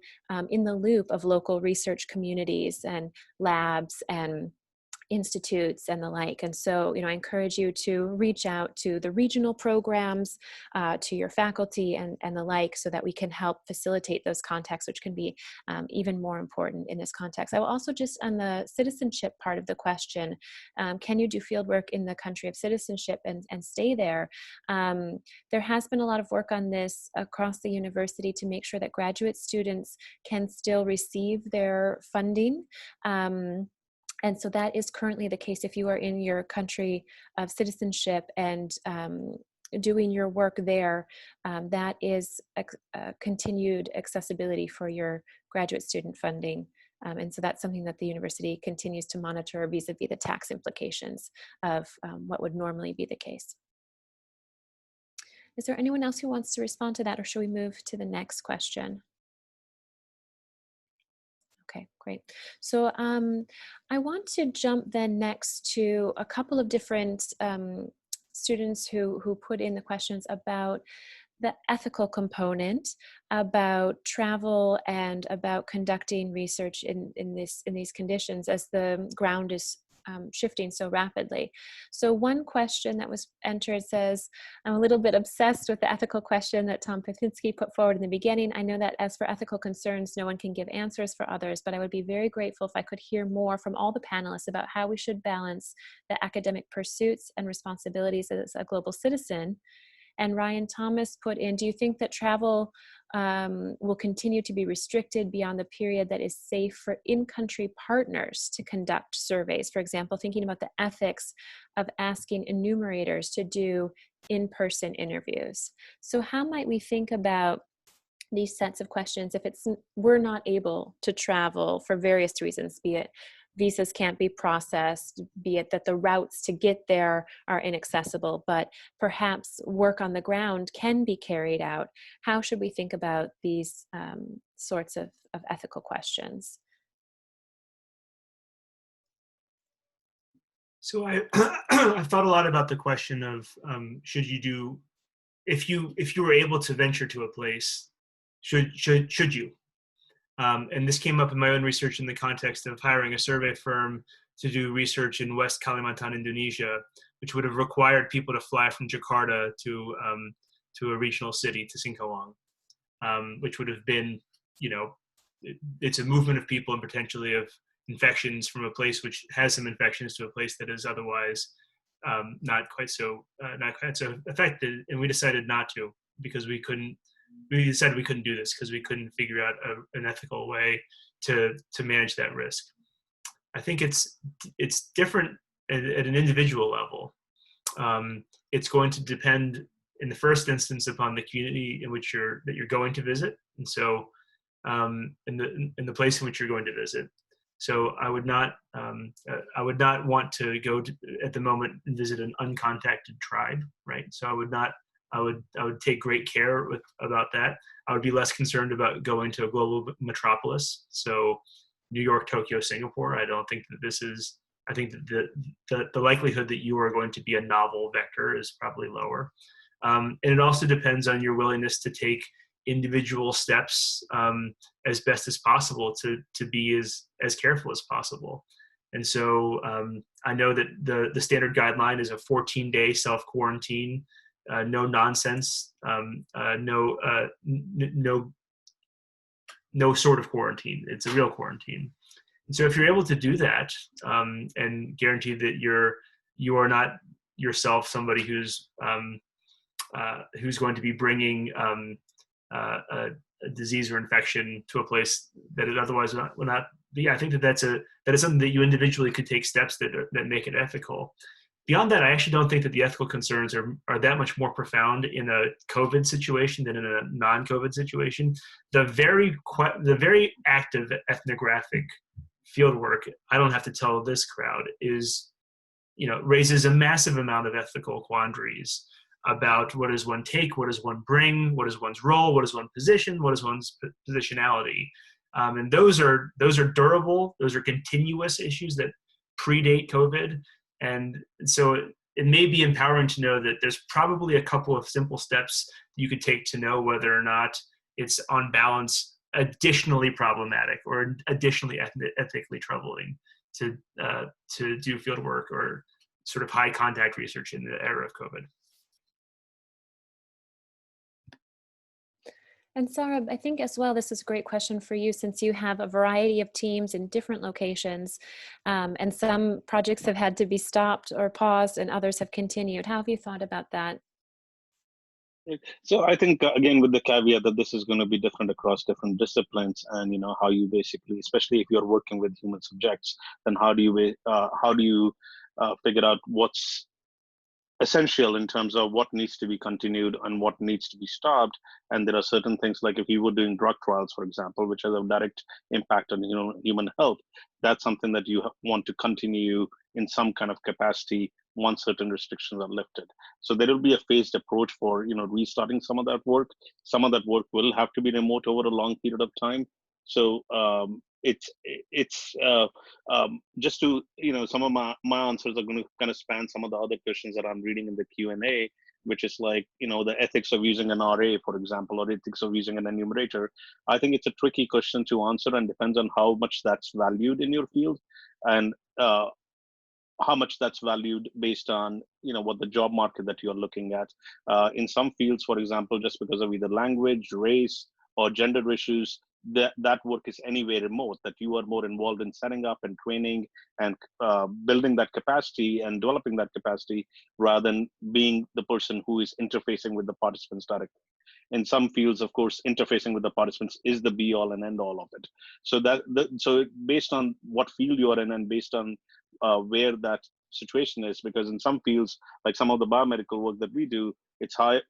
Speaker 1: in the loop of local research communities and labs and institutes and the like. And so, I encourage you to reach out to the regional programs, to your faculty and the like, so that we can help facilitate those contacts, which can be even more important in this context. I will also just, on the citizenship part of the question, can you do fieldwork in the country of citizenship and stay there? There has been a lot of work on this across the university to make sure that graduate students can still receive their funding. And so that is currently the case if you are in your country of citizenship and doing your work there. That is continued accessibility for your graduate student funding. And so that's something that the university continues to monitor vis-a-vis the tax implications of what would normally be the case. Is there anyone else who wants to respond to that, or should we move to the next question? Okay, great. So I want to jump then next to a couple of different students who put in the questions about the ethical component, about travel, and about conducting research in these conditions as the ground is shifting so rapidly. So one question that was entered says, I'm a little bit obsessed with the ethical question that Tom Pinsky put forward in the beginning. I know that as for ethical concerns, no one can give answers for others, but I would be very grateful if I could hear more from all the panelists about how we should balance the academic pursuits and responsibilities as a global citizen. And Ryan Thomas put in, do you think that travel will continue to be restricted beyond the period that is safe for in-country partners to conduct surveys? For example, thinking about the ethics of asking enumerators to do in-person interviews. So how might we think about these sets of questions if we're not able to travel for various reasons, be it visas can't be processed, be it that the routes to get there are inaccessible, but perhaps work on the ground can be carried out? How should we think about these sorts of ethical questions?
Speaker 2: So I've thought a lot about the question of should you do, if you were able to venture to a place, should you? And this came up in my own research in the context of hiring a survey firm to do research in West Kalimantan, Indonesia, which would have required people to fly from Jakarta to a regional city, to Singkawang, which would have been, it's a movement of people and potentially of infections from a place which has some infections to a place that is otherwise not quite so affected. And we decided not to, because we decided we couldn't do this because we couldn't figure out an ethical way to manage that risk. I think it's different at an individual level. It's going to depend in the first instance upon the community in which you're going to visit, and so in the place in which you're going to visit. So I would not want to go to, at the moment, and visit an uncontacted tribe, right? So I would take great care about that. I would be less concerned about going to a global metropolis. So New York, Tokyo, Singapore. I don't think that this is, I think that the likelihood that you are going to be a novel vector is probably lower. And it also depends on your willingness to take individual steps as best as possible to be as careful as possible. And so I know that the standard guideline is a 14-day self-quarantine. No nonsense, no sort of quarantine. It's a real quarantine. And so if you're able to do that and guarantee that you are not yourself somebody who's going to be bringing a disease or infection to a place that it otherwise would not be, I think that is something that you individually could take steps that make it ethical. Beyond that, I actually don't think that the ethical concerns are that much more profound in a COVID situation than in a non-COVID situation. The very active ethnographic fieldwork, I don't have to tell this crowd, raises a massive amount of ethical quandaries about what does one take, what does one bring, what is one's role, what is one's position, what is one's positionality. And those are durable, those are continuous issues that predate COVID. And so it may be empowering to know that there's probably a couple of simple steps you could take to know whether or not it's on balance additionally problematic or additionally ethically troubling. to do field work or sort of high contact research in the era of COVID.
Speaker 1: And Sarah, I think as well, this is a great question for you, since you have a variety of teams in different locations, and some projects have had to be stopped or paused and others have continued. How have you thought about that?
Speaker 4: So I think, again, with the caveat that this is going to be different across different disciplines, and how you basically, especially if you're working with human subjects, then how do you figure out what's essential in terms of what needs to be continued and what needs to be stopped. And there are certain things, like if you were doing drug trials, for example, which has a direct impact on human health, that's something that you want to continue in some kind of capacity once certain restrictions are lifted. So there will be a phased approach for restarting some of that work. Some of that work will have to be remote over a long period of time. So it's just to some of my answers are going to kind of span some of the other questions that I'm reading in the Q&A, which is like the ethics of using an array, for example, or ethics of using an enumerator. I think it's a tricky question to answer, and depends on how much that's valued in your field, and how much that's valued based on what the job market that you're looking at. In some fields, for example, just because of either language, race, or gender issues, that work is anyway remote, that you are more involved in setting up and training and building that capacity and developing that capacity, rather than being the person who is interfacing with the participants directly. In some fields, of course, interfacing with the participants is the be all and end all of it. So so based on what field you are in, and based on where that situation is, because in some fields, like some of the biomedical work that we do, the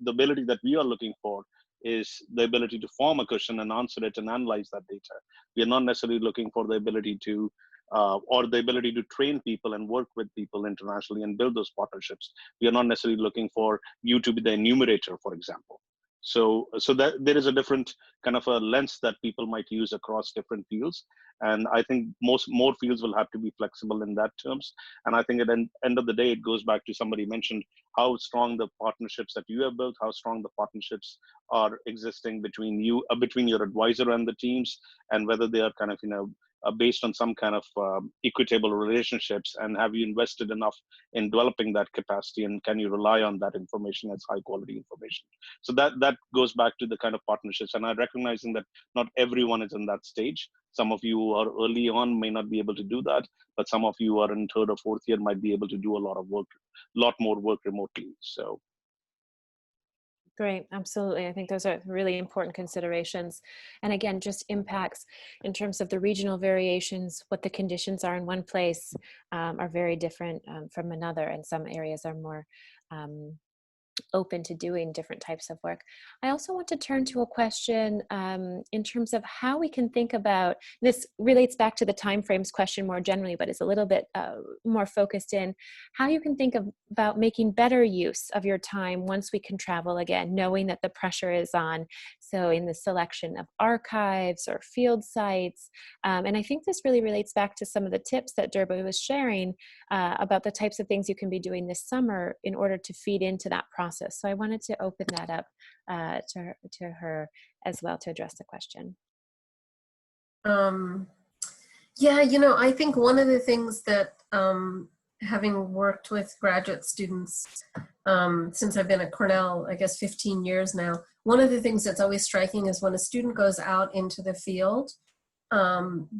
Speaker 4: ability that we are looking for is the ability to form a question and answer it and analyze that data. We are not necessarily looking for the ability to or the ability to train people and work with people internationally and build those partnerships. We are not necessarily looking for you to be the enumerator, for example. So that there is a different kind of a lens that people might use across different fields. And I think more fields will have to be flexible in that terms. And I think at the end of the day, it goes back to somebody mentioned how strong the partnerships that you have built, how strong the partnerships are existing between your advisor and the teams, and whether they are kind of, based on some kind of equitable relationships, and have you invested enough in developing that capacity, and can you rely on that information as high quality information? So that goes back to the kind of partnerships, and I'm recognizing that not everyone is in that stage. Some of you who are early on may not be able to do that, but some of you are in third or fourth year might be able to do a lot more work remotely. So.
Speaker 1: Great, absolutely. I think those are really important considerations. And again, just impacts in terms of the regional variations, what the conditions are in one place are very different from another, and some areas are more open to doing different types of work. I also want to turn to a question in terms of how we can think about, this relates back to the timeframes question more generally, but it's a little bit more focused in how you can think about making better use of your time once we can travel again, knowing that the pressure is on. So in the selection of archives or field sites. And I think this really relates back to some of the tips that Durba was sharing about the types of things you can be doing this summer in order to feed into that process. So I wanted to open that up to her as well to address the question.
Speaker 5: Yeah, I think one of the things that having worked with graduate students since I've been at Cornell, I guess 15 years now, one of the things that's always striking is when a student goes out into the field,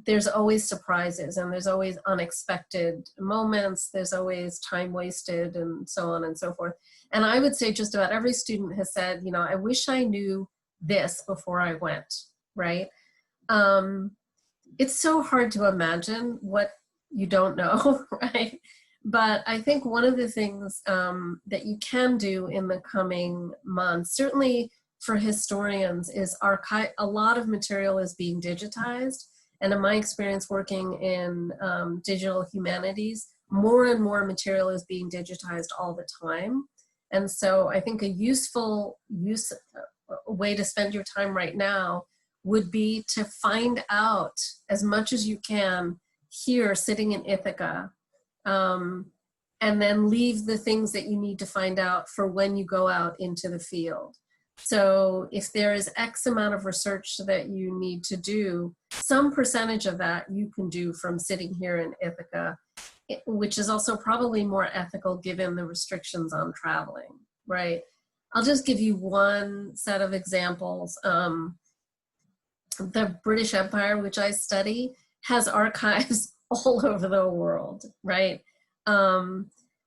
Speaker 5: there's always surprises, and there's always unexpected moments, there's always time wasted, and so on and so forth. And I would say just about every student has said, I wish I knew this before I went, right? It's so hard to imagine what you don't know, right? But I think one of the things that you can do in the coming months, certainly for historians, is a lot of material is being digitized. And in my experience working in digital humanities, more and more material is being digitized all the time. And so I think a useful way to spend your time right now would be to find out as much as you can here sitting in Ithaca, and then leave the things that you need to find out for when you go out into the field. So if there is X amount of research that you need to do, some percentage of that you can do from sitting here in Ithaca, which is also probably more ethical given the restrictions on traveling, right? I'll just give you one set of examples. The British Empire, which I study, has archives all over the world, right?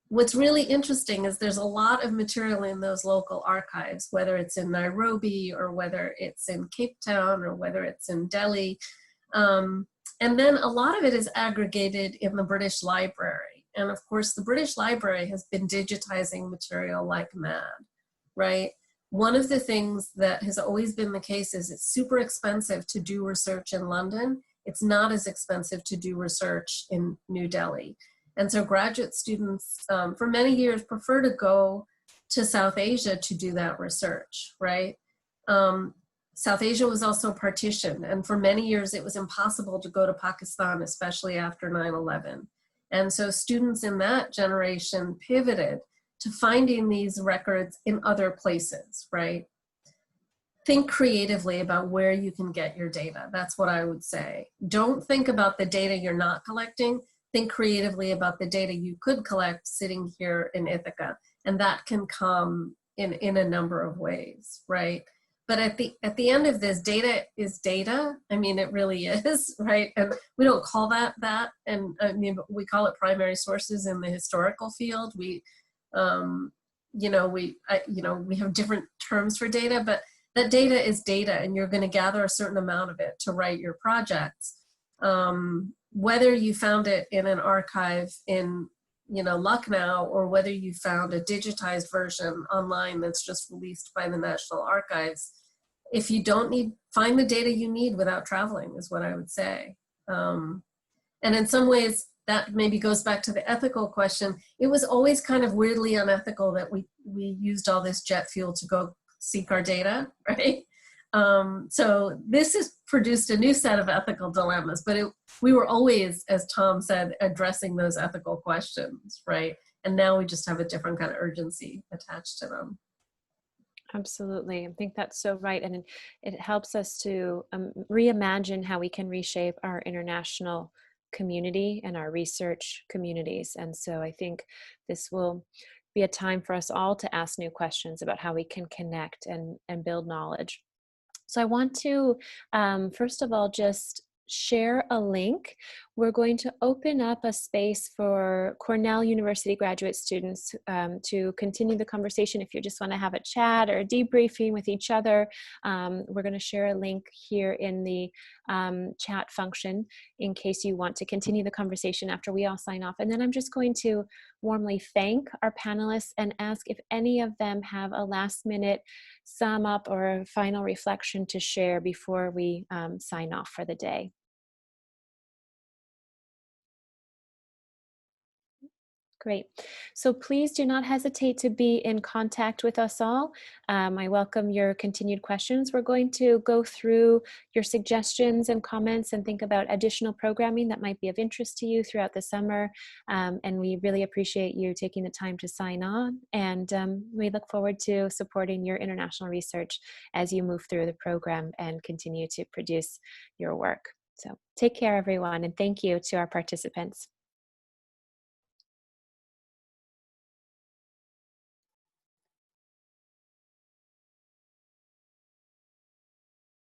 Speaker 5: What's really interesting is there's a lot of material in those local archives, whether it's in Nairobi or whether it's in Cape Town or whether it's in Delhi. And then a lot of it is aggregated in the British Library. And of course, the British Library has been digitizing material like mad, right? One of the things that has always been the case is it's super expensive to do research in London. It's not as expensive to do research in New Delhi. And so graduate students for many years prefer to go to South Asia to do that research, right? South Asia was also partitioned, and for many years it was impossible to go to Pakistan, especially after 9/11. And so students in that generation pivoted to finding these records in other places, right? Think creatively about where you can get your data. That's what I would say. Don't think about the data you're not collecting. Think creatively about the data you could collect sitting here in Ithaca. And that can come in a number of ways, right? But at the end of this, data is data. I mean, it really is, right? And we don't call that. And I mean, we call it primary sources in the historical field. We have different terms for data, but that data is data, and you're going to gather a certain amount of it to write your projects. Whether you found it in an archive in Lucknow, or whether you found a digitized version online that's just released by the National Archives, if you don't find the data you need without traveling, is what I would say. And in some ways, that maybe goes back to the ethical question. It was always kind of weirdly unethical that we used all this jet fuel to go seek our data, right? So this has produced a new set of ethical dilemmas, but we were always, as Tom said, addressing those ethical questions, right? And now we just have a different kind of urgency attached to them.
Speaker 1: Absolutely. I think that's so right. And it helps us to reimagine how we can reshape our international community and our research communities. And so I think this will be a time for us all to ask new questions about how we can connect and build knowledge. So I want to, first of all, just share a link. We're going to open up a space for Cornell University graduate students to continue the conversation. If you just want to have a chat or a debriefing with each other, we're going to share a link here in the chat function in case you want to continue the conversation after we all sign off. And then I'm just going to warmly thank our panelists and ask if any of them have a last minute sum up or a final reflection to share before we sign off for the day. Great. So please do not hesitate to be in contact with us all. I welcome your continued questions. We're going to go through your suggestions and comments and think about additional programming that might be of interest to you throughout the summer. And we really appreciate you taking the time to sign on. And we look forward to supporting your international research as you move through the program and continue to produce your work. So take care, everyone, and thank you to our participants.